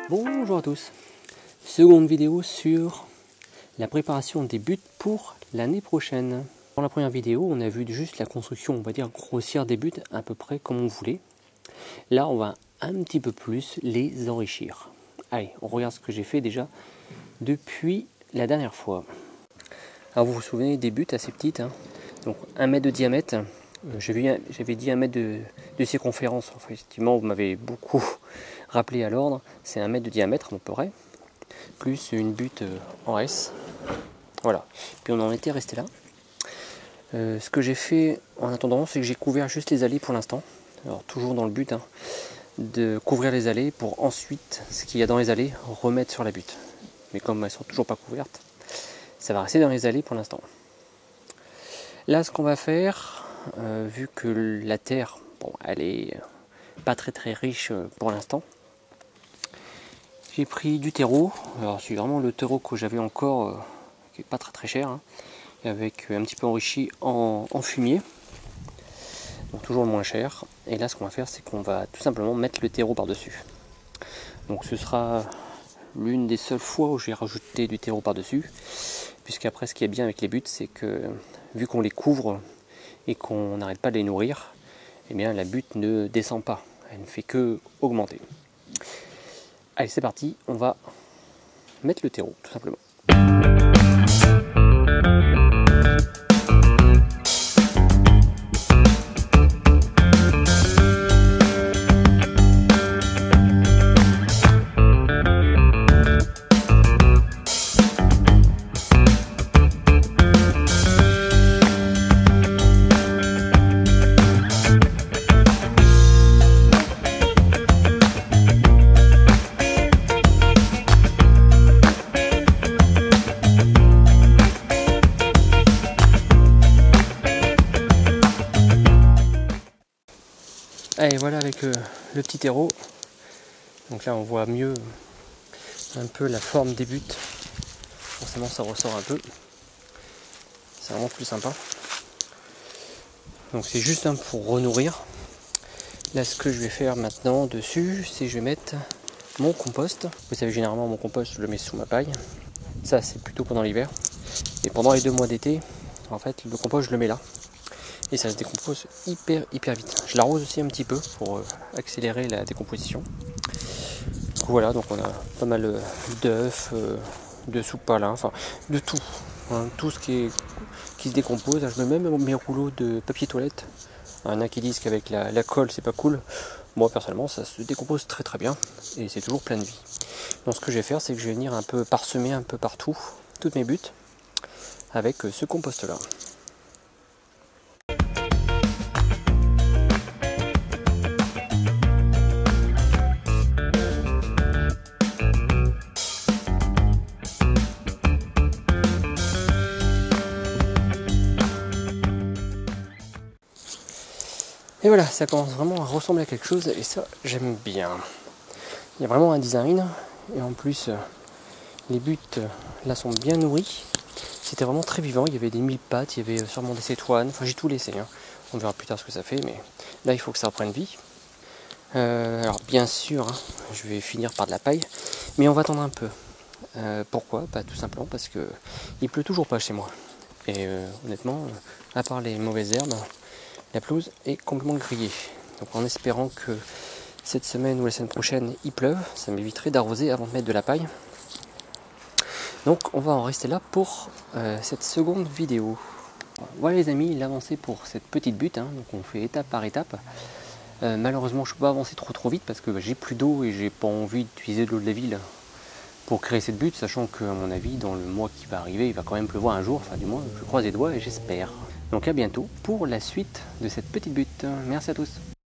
Bonjour à tous, seconde vidéo sur la préparation des buts pour l'année prochaine. Dans la première vidéo, on a vu juste la construction, on va dire grossière des buts, à peu près comme on voulait. Là, on va un petit peu plus les enrichir. Allez, on regarde ce que j'ai fait déjà depuis la dernière fois. Alors vous vous souvenez des buts assez petites, hein, donc 1 mètre de diamètre. J'avais dit 1 mètre de circonférence. Enfin, effectivement, vous m'avez beaucoup rappelé à l'ordre. C'est 1 mètre de diamètre à peu près, plus une butte en S. Voilà. Puis on en était resté là. Ce que j'ai fait en attendant, c'est que j'ai couvert juste les allées pour l'instant. Alors toujours dans le but de couvrir les allées pour ensuite, ce qu'il y a dans les allées, remettre sur la butte. Mais comme elles sont toujours pas couvertes, ça va rester dans les allées pour l'instant. Là, ce qu'on va faire, vu que la terre, bon, elle est pas très riche pour l'instant, j'ai pris du terreau. Alors c'est vraiment le terreau que j'avais encore, qui est pas très cher, hein, avec un petit peu enrichi en fumier, donc toujours le moins cher. Et là, ce qu'on va faire, c'est qu'on va tout simplement mettre le terreau par dessus. Donc ce sera l'une des seules fois où je vais rajouter du terreau par dessus, puisqu'après, ce qui est bien avec les buts, c'est que vu qu'on les couvre et qu'on n'arrête pas de les nourrir, eh bien la butte ne descend pas, elle ne fait que augmenter. Allez, c'est parti, on va mettre le terreau tout simplement. Allez, voilà avec le petit terreau. Donc là on voit mieux un peu la forme des buts. Forcément ça ressort un peu. C'est vraiment plus sympa. Donc c'est juste pour renourrir. Là ce que je vais faire maintenant dessus, c'est que je vais mettre mon compost. Vous savez, généralement mon compost je le mets sous ma paille. Ça c'est plutôt pendant l'hiver. Et pendant les 2 mois d'été, en fait le compost je le mets là. Et ça se décompose hyper vite. Je l'arrose aussi un petit peu pour accélérer la décomposition. Donc voilà, donc on a pas mal d'œufs, de soupe à lin, enfin de tout. Hein, tout ce qui se décompose. Je mets même mes rouleaux de papier toilette. Il y en a qui disent qu'avec la colle c'est pas cool. Moi personnellement ça se décompose très bien et c'est toujours plein de vie. Donc ce que je vais faire, c'est que je vais venir un peu parsemer un peu partout toutes mes buttes avec ce compost là. Et voilà, ça commence vraiment à ressembler à quelque chose et ça j'aime bien. Il y a vraiment un design et en plus les buts là sont bien nourris. C'était vraiment très vivant, il y avait des mille pattes, il y avait sûrement des cétoines, enfin j'ai tout laissé. Hein. On verra plus tard ce que ça fait, mais là il faut que ça reprenne vie. Alors bien sûr, hein, je vais finir par de la paille, mais on va attendre un peu. Pourquoi? Bah, tout simplement parce que il pleut toujours pas chez moi. Et honnêtement, à part les mauvaises herbes, la pelouse est complètement grillée. Donc en espérant que cette semaine ou la semaine prochaine il pleuve, ça m'éviterait d'arroser avant de mettre de la paille. Donc on va en rester là pour cette seconde vidéo. Voilà les amis, l'avancée pour cette petite butte, hein. Donc on fait étape par étape. Malheureusement je ne peux pas avancer trop vite parce que j'ai plus d'eau et j'ai pas envie d'utiliser de l'eau de la ville pour créer cette butte, sachant que à mon avis dans le mois qui va arriver il va quand même pleuvoir un jour, enfin du moins je croise les doigts et j'espère. Donc à bientôt pour la suite de cette petite butte. Merci à tous.